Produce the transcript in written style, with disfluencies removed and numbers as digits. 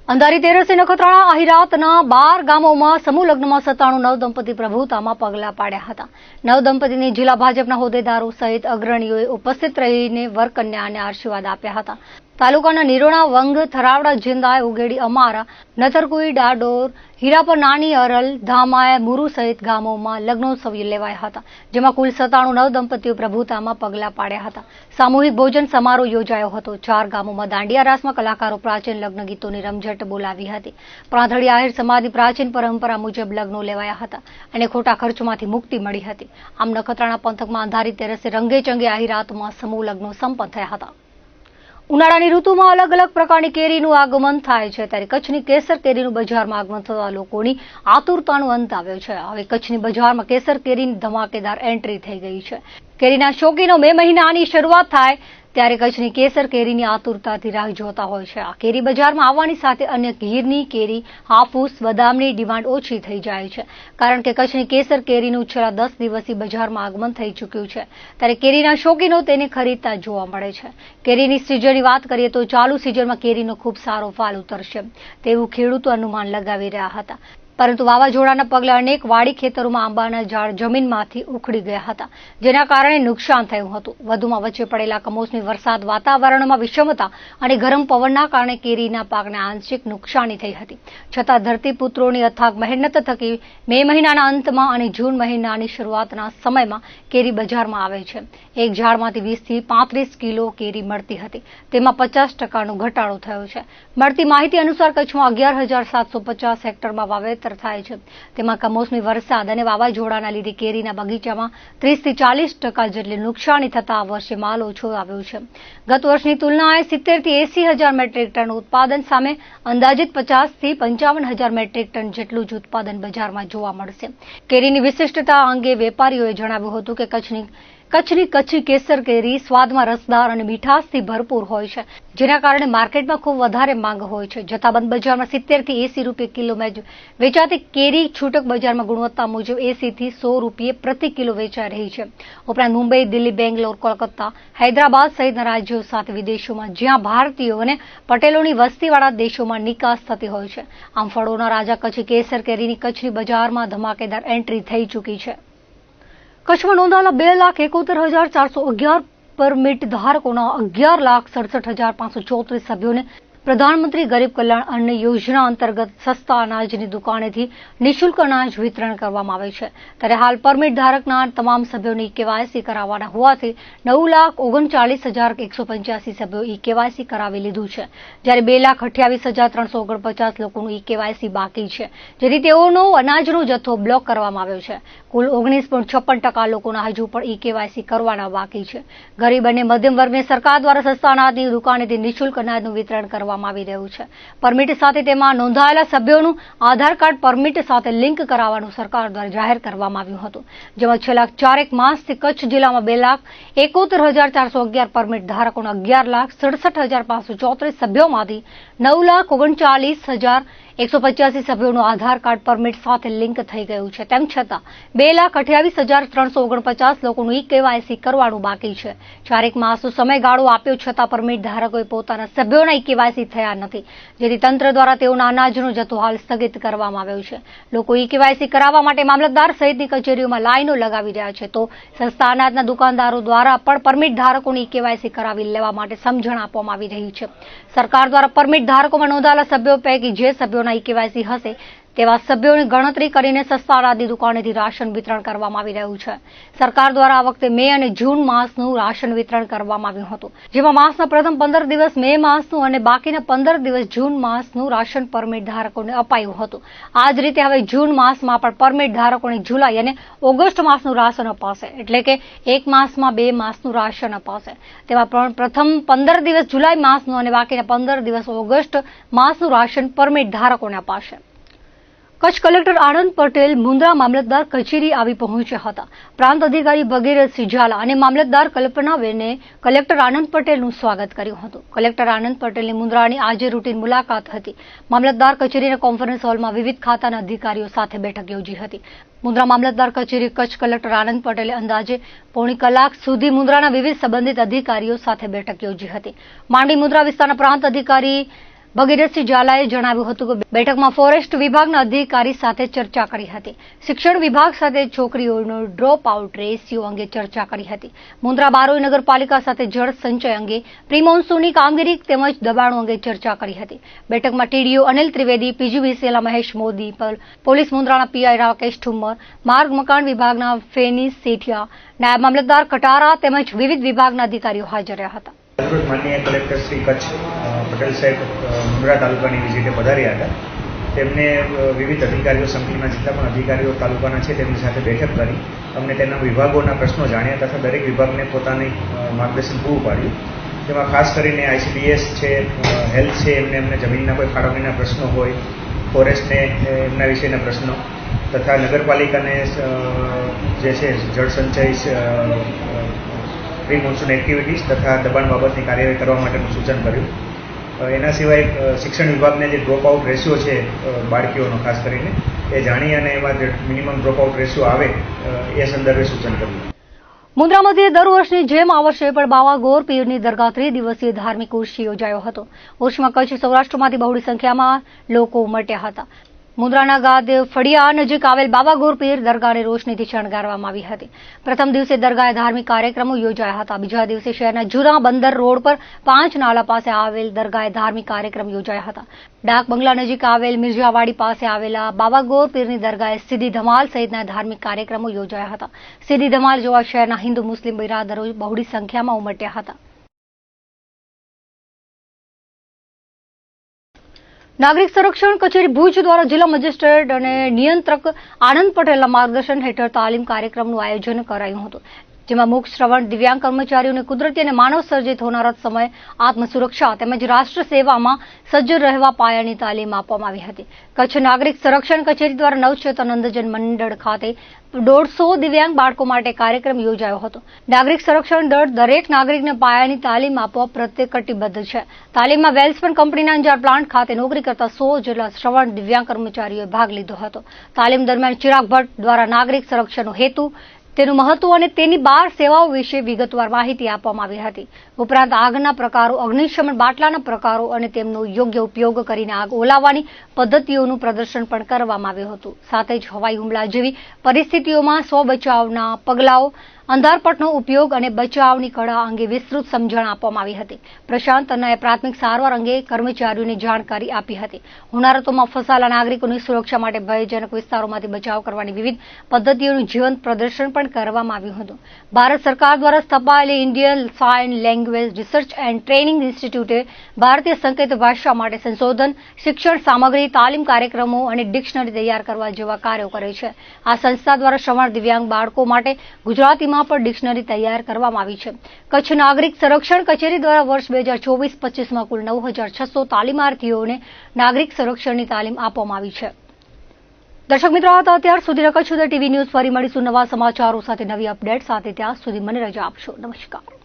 અંધારી તેરસે નખત્રાણા આહિરાતના 12 ગામોમાં સમૂહ લગ્નમાં 97 નવદંપતિ પ્રભુતામાં પગલા પાડ્યા હતા. નવદંપતિને જિલ્લા ભાજપના હોદ્દેદારો સહિત અગ્રણીઓએ ઉપસ્થિત રહીને વરકન્યાને આશીર્વાદ આપ્યા હતા. તાલુકાના નિરોણા, વંગ, થરાવડા, જિંદાય, ઉગેડી, અમારા, નથરકુઈ, ડાડોર, હીરાપર, નાની અરલ, ધામાય, મુરુ સહિત ગામોમાં લગ્નોત્સવ લેવાયા હતા, જેમાં કુલ 97 નવદંપતિઓ પ્રભુતામાં પગલા પાડ્યા હતા. સામૂહિક ભોજન સમારોહ યોજાયો હતો. 4 ગામોમાં દાંડિયા રાસમાં કલાકારો પ્રાચીન લગ્ન ગીતોની રમઝટ બોલાવી હતી. પ્રાંથળી આહિર સમાજની પ્રાચીન પરંપરા મુજબ લગ્નો લેવાયા હતા અને ખોટા ખર્ચમાંથી મુક્તિ મળી હતી. આમ નખત્રાણા પંથકમાં અંધારી તેરસે રંગેચંગે આહિરાતમાં સમૂહ લગ્નો સંપન્ન થયા હતા. ઉનાળાની ઋતુમાં અલગ અલગ પ્રકારની કેરીનું આગમન થાય છે, ત્યારે કચ્છની કેસર કેરીનું બજારમાં આગમન થતા લોકોની આતુરતાનો અંત આવ્યો છે. હવે કચ્છની બજારમાં કેસર કેરીની ધમાકેદાર એન્ટ્રી થઈ ગઈ છે. કેરીના શોખીનો મે મહિનાની શરૂઆત થાય ત્યારે કચ્છની કેસર કેરીની આતુરતાથી રાહ જોતા હોય છે. આ કેરી બજારમાં આવવાની સાથે અન્ય ગીરની કેરી, હાફૂસ, બદામની ડિમાન્ડ ઓછી થઈ જાય છે, કારણ કે કચ્છની કેસર કેરીનું છેલ્લા 10 દિવસથી બજારમાં આગમન થઈ ચૂક્યું છે. ત્યારે કેરીના શોખીનો તેને ખરીદતા જોવા મળે છે. કેરીની સિઝનની વાત કરીએ તો ચાલુ સિઝનમાં કેરીનો ખૂબ સારો ફાલ ઉતરશે તેવું ખેડૂતો અનુમાન લગાવી રહ્યા હતા, પરંતુ વાવાઝોડાના પગલે અનેક વાડી ખેતરોમાં આંબાના ઝાડ જમીનમાંથી ઉખડી ગયા હતા, જેના કારણે નુકસાન થયું હતું. વધુમાં વચ્ચે પડેલા કમોસમી વરસાદ, વાતાવરણમાં વિષમતા અને ગરમ પવનના કારણે કેરીના પાકને આંશિક નુકસાની થઈ હતી. છતાં ધરતીપુત્રોની અથાગ મહેનત થકી મે મહિનાના અંતમાં અને જૂન મહિનાની શરૂઆતના સમયમાં કેરી બજારમાં આવે છે. એક ઝાડમાંથી 20 થી 35 કિલો કેરી મળતી હતી, તેમાં 50% ઘટાડો થયો છે. મળતી માહિતી અનુસાર કચ્છમાં 11,750 હેક્ટરમાં વાવેતર થાય છે. તેમાં કમોસમી વરસાદ અને વાવાઝોડાના લીધે કેરીના બગીચામાં 30 થી 40% જેટલી નુકસાની થતા આ વર્ષે માલ ઓછો આવ્યો છે. ગત વર્ષની તુલનાએ 70 થી 80,000 મેટ્રિક ટન ઉત્પાદન સામે અંદાજિત 50 થી 55,000 મેટ્રિક ટન જેટલું જ ઉત્પાદન બજારમાં જોવા મળશે. કેરીની વિશિષ્ટતા અંગે વેપારીઓએ જણાવ્યું હતું કે કચ્છી કેસર કેરી સ્વાદમાં રસદાર અને મીઠાશથી ભરપૂર હોય છે, જેના કારણે માર્કેટમાં ખૂબ વધારે માંગ હોય છે. જથ્થાબંધ બજારમાં 70 થી 80 રૂપિયા કિલો વેચાતી કેરી છૂટક બજારમાં ગુણવત્તા મુજબ 80 થી 100 રૂપિયા પ્રતિ કિલો વેચાઈ રહી છે. ઉપરાંત મુંબઈ, દિલ્હી, બેંગ્લોર, કોલકાતા, હૈદરાબાદ સહિતના રાજ્યો સાથે વિદેશોમાં જ્યાં ભારતીયો અને પટેલોની વસ્તીવાળા દેશોમાં નિકાસ થતી હોય છે. આમ ફળોના રાજા કચ્છી કેસર કેરીની કચ્છની બજારમાં ધમાકેદાર એન્ટ્રી થઈ ચૂકી છે. કચ્છમાં નોંધાયેલા 2,71,411 પરમિટ ધારકોના 11,67,534 સભ્યોને પ્રધાનમંત્રી ગરીબ કલ્યાણ અન્ન યોજના અંતર્ગત સસ્તા અનાજની દુકાનેથી નિઃશુલ્ક અનાજ વિતરણ કરવામાં આવે છે. ત્યારે હાલ પરમિટ ધારકના તમામ સભ્યોને કેવાયસી કરાવવાના હોવાથી 9,39,185 સભ્યો કેવાયસી કરાવી લીધું છે, જ્યારે 2,28,349 લોકોનું કેવાયસી બાકી છે, જેથી તેઓનો અનાજનો જથ્થો બ્લોક કરવામાં આવ્યો છે. કુલ 19.56% લોકોના હજુ પણ કેવાયસી કરવાના બાકી છે. ગરીબ અને મધ્યમ વર્ગને સરકાર દ્વારા સસ્તા અનાજની દુકાનેથી નિઃશુલ્ક અનાજનું વિતરણ કરવામાં આવી રહ્યું છે. પરમિટ સાથે તેમાં નોંધાયેલા સભ્યોનું આધાર કાર્ડ પરમિટ સાથે લિંક કરાવવાનું સરકાર દ્વારા જાહેર કરવામાં આવ્યું હતું, જેમાં છેલ્લા 4 માસથી કચ્છ જિલ્લામાં 2,71,411 પરમિટ ધારકોના 11,67,534 સભ્યોમાંથી 9,39,185 સભ્યોનું આધાર કાર્ડ પરમિટ સાથે લિંક થઈ ગયું છે. તેમ છતાં 2,28,349 લોકોનું કેવાયસી કરવાનું બાકી છે. 4 માસનો સમયગાળો આપ્યો છતાં પરમિટ ધારકોએ પોતાના સભ્યોના કેવાયસી થયા નથી, જેથી તંત્ર દ્વારા તેઓના અનાજનો જથ્થો હાલ સ્થગિત કરવામાં આવ્યો છે. લોકો કેવાયસી કરાવવા માટે મામલતદાર સહિતની કચેરીઓમાં લાઈનો લગાવી રહ્યા છે, તો સસ્તા અનાજના દુકાનદારો દ્વારા પણ પરમિટ ધારકોની કેવાયસી કરાવી લેવા માટે સમજણ આપવામાં આવી રહી છે. સરકાર દ્વારા પરમિટ ધારકોમાં નોંધાયેલા સભ્યો પૈકી જે સભ્યોના કેવાયસી હશે તેવા સભ્યોની ગણતરી કરીને સસ્તા અનાજની દુકાનેથી રાશન વિતરણ કરવામાં આવી રહ્યું છે. સરકાર દ્વારા આ વખતે મે અને જૂન માસનું રાશન વિતરણ કરવામાં આવ્યું હતું, જેમાં માસના પ્રથમ 15 દિવસ મે માસનું અને બાકીના 15 દિવસ જૂન માસનું રાશન પરમિટ ધારકોને અપાયું હતું. આ જ રીતે હવે જૂન માસમાં પણ પરમિટ ધારકોને જુલાઈ અને ઓગસ્ટ માસનું રાશન અપાશે, એટલે કે એક માસમાં 2 માસનું રાશન અપાશે. તેમાં પ્રથમ 15 દિવસ જુલાઈ માસનું અને બાકીના 15 દિવસ ઓગસ્ટ માસનું રાશન પરમિટ ધારકોને અપાશે. કચ્છ કલેક્ટર આનંદ પટેલ મુન્દ્રા મામલતદાર કચેરી આવી પહોંચ્યા હતા. પ્રાંત અધિકારી ભગીરથસિંહ ઝાલા અને મામલતદાર કલ્પનાબેને કલેક્ટર આનંદ પટેલનું સ્વાગત કર્યું હતું. કલેક્ટર આનંદ પટેલની મુન્દ્રાની આજે રૂટીન મુલાકાત હતી. મામલતદાર કચેરીના કોન્ફરન્સ હોલમાં વિવિધ ખાતાના અધિકારીઓ સાથે બેઠક યોજી હતી. મુન્દ્રા મામલતદાર કચેરી કચ્છ કલેક્ટર આનંદ પટેલે અંદાજે પોણી કલાક સુધી મુન્દ્રાના વિવિધ સંબંધિત અધિકારીઓ સાથે બેઠક યોજી હતી. માંડવી મુન્દ્રા વિસ્તારના પ્રાંત અધિકારી ભગીરથસિંહ ઝાલાએ જણાવ્યું હતું કે બેઠકમાં ફોરેસ્ટ વિભાગના અધિકારી સાથે ચર્ચા કરી હતી. શિક્ષણ વિભાગ સાથે છોકરીઓનો ડ્રોપ આઉટ રેશિયો અંગે ચર્ચા કરી હતી. મુન્દ્રા બારોઈ નગરપાલિકા સાથે જળ સંચય અંગે પ્રી મોન્સૂનની કામગીરી તેમજ દબાણો અંગે ચર્ચા કરી હતી. બેઠકમાં ટીડીઓ અનિલ ત્રિવેદી, પીજીવીસીએલના મહેશ મોદી, પોલીસ મુન્દ્રાના પીઆઈ રાકેશ ઠુમ્મર, માર્ગ મકાન વિભાગના ફેની સેઠિયા, નાયબ મામલતદાર કટારા તેમજ વિવિધ વિભાગના અધિકારીઓ હાજર રહ્યા હતા. માનનીય કલેક્ટર શ્રી કચ્છ પટેલ સાહેબ મુન્દ્રા તાલુકાની વિઝિટે પધાર્યા હતા. તેમને વિવિધ અધિકારીઓ, સંકલનના જેટલા પણ અધિકારીઓ તાલુકાના છે તેમની સાથે બેઠક કરી અમને તેના વિભાગોના પ્રશ્નો જાણ્યા તથા દરેક વિભાગને પોતાની માર્ગદર્શન પૂરું પાડ્યું. તેમાં ખાસ કરીને આઈસીડીએસ છે, હેલ્થ છે, એમને જમીનના કોઈ ફાળવણીના પ્રશ્નો હોય, ફોરેસ્ટને એમના વિશેના પ્રશ્નો તથા નગરપાલિકાને જે છે જળ સંચય, પ્રી મોન્સૂન એક્ટિવિટીઝ તથા દબાણ બાબતની કાર્યવાહી કરવા માટેનું સૂચન કર્યું. એના સિવાય શિક્ષણ વિભાગને જે ડ્રોપ આઉટ રેશિયો છે બાળકીઓનો ખાસ કરીને એ જાણી અને એમાં મિનિમમ ડ્રોપ આઉટ રેશિયો આવે એ સંદર્ભે સૂચન કર્યું. મુન્દ્રા મધ્યે દર વર્ષની જેમ આ વર્ષે પણ બાવા ગોર પીરની દરગાહ ત્રિદિવસીય ધાર્મિક ઉર્ષ યોજાયો હતો. ઉર્ષમાં કચ્છ સૌરાષ્ટ્રમાંથી બહોળી સંખ્યામાં લોકો ઉમટ્યા હતા. મુન્દ્રાના ગાદેવ ફળિયા નજીક આવેલ બાબા ગોર પીર દરગાહને રોશનીથી શણગારવામાં આવી હતી. પ્રથમ દિવસે દરગાહે ધાર્મિક કાર્યક્રમો યોજાયા હતા. બીજા દિવસે શહેરના જૂના બંદર રોડ પર 5 નાલા પાસે આવેલ દરગાહે ધાર્મિક કાર્યક્રમ યોજાયા હતા. ડાક બંગલા નજીક આવેલ મિર્જાવાડી પાસે આવેલા બાબા ગોર પીરની દરગાહે સીધી ધમાલ સહિતના ધાર્મિક કાર્યક્રમો યોજાયા હતા. સીધી ધમાલ જોવા શહેરના હિન્દુ મુસ્લિમ બિરાદરો બહોળી સંખ્યામાં ઉમટ્યા હતા. નાગરિક સંરક્ષણ કચેરી ભુજ દ્વારા જિલ્લા મેજિસ્ટ્રેટ અને નિયંત્રક આનંદ પટેલના માર્ગદર્શન હેઠળ તાલીમ કાર્યક્રમનું આયોજન કરાયું હતું. જેમાં મુખ શ્રવણ દિવ્યાંગ કર્મચારીઓને કુદરતી અને માનવ સર્જિત હોનારત સમય આત્મસુરક્ષા તેમજ રાષ્ટ્ર સેવામાં સજ્જ રહેવા પાયાની તાલીમ આપવામાં આવી હતી. કચ્છ નાગરિક સંરક્ષણ કચેરી દ્વારા નવચેતન અંધજન મંડળ ખાતે 150 દિવ્યાંગ બાળકો માટે કાર્યક્રમ યોજાયો હતો. નાગરિક સંરક્ષણ દળ દરેક નાગરિકને પાયાની તાલીમ આપવા પ્રત્યે કટિબદ્ધ છે. તાલીમમાં વેલ્સપન કંપનીના અંજાર પ્લાન્ટ ખાતે નોકરી કરતા 100 જેટલા શ્રવણ દિવ્યાંગ કર્મચારીઓએ ભાગ લીધો હતો. તાલીમ દરમિયાન ચિરાગ ભટ્ટ દ્વારા નાગરિક સંરક્ષણનો હેતુ, તેનું મહત્વ અને તેની 12 સેવાઓ વિશે વિગતવાર માહિતી આપવામાં આવી હતી. ઉપરાંત આગના પ્રકારો, અગ્નિશમન બાટલાના પ્રકારો અને તેમનો યોગ્ય ઉપયોગ કરીને આગ ઓલાવવાની પદ્ધતિઓનું પ્રદર્શન પણ કરવામાં આવ્યું હતું. સાથે જ હવાઈ હુમલા જેવી પરિસ્થિતિઓમાં સ્વ બચાવના પગલાઓ, અંધારપટનો ઉપયોગ અને બચાવની કળા અંગે વિસ્તૃત સમજણ આપવામાં આવી હતી. પ્રશાંત તન્નાએ પ્રાથમિક સારવાર અંગે કર્મચારીઓને જાણકારી આપી હતી. હોનારતોમાં ફસાયેલા નાગરિકોની સુરક્ષા માટે ભયજનક વિસ્તારોમાંથી બચાવ કરવાની વિવિધ પદ્ધતિઓનું જીવંત પ્રદર્શન પણ કરવામાં આવ્યું હતું. ભારત સરકાર દ્વારા સ્થપાયેલી Indian sign language research and training ઇન્સ્ટિટ્યૂટે ભારતીય સંકેત ભાષા માટે સંશોધન, શિક્ષણ સામગ્રી, તાલીમ કાર્યક્રમો અને ડિક્શનરી તૈયાર કરવા જેવા કાર્યો કરે છે. આ સંસ્થા દ્વારા શ્રવણ દિવ્યાંગ બાળકો માટે ગુજરાતીમાં પર ડિક્શનરી તૈયાર કરવામાં આવી છે. કચ્છ નાગરિક સંરક્ષણ કચેરી દ્વારા વર્ષ 2024-25માં કુલ 9600 તાલીમાર્થીઓને નાગરિક સંરક્ષણની તાલીમ આપવામાં આવી છે. દર્શક મિત્રો, આ અત્યાર સુધીના કચ્છ ઉદય ટીવી ન્યૂઝ. ફરી મળીશું નવા સમાચારો સાથે, નવી અપડેટ સાથે. ત્યાં સુધી મને રજા આપશો. નમસ્કાર.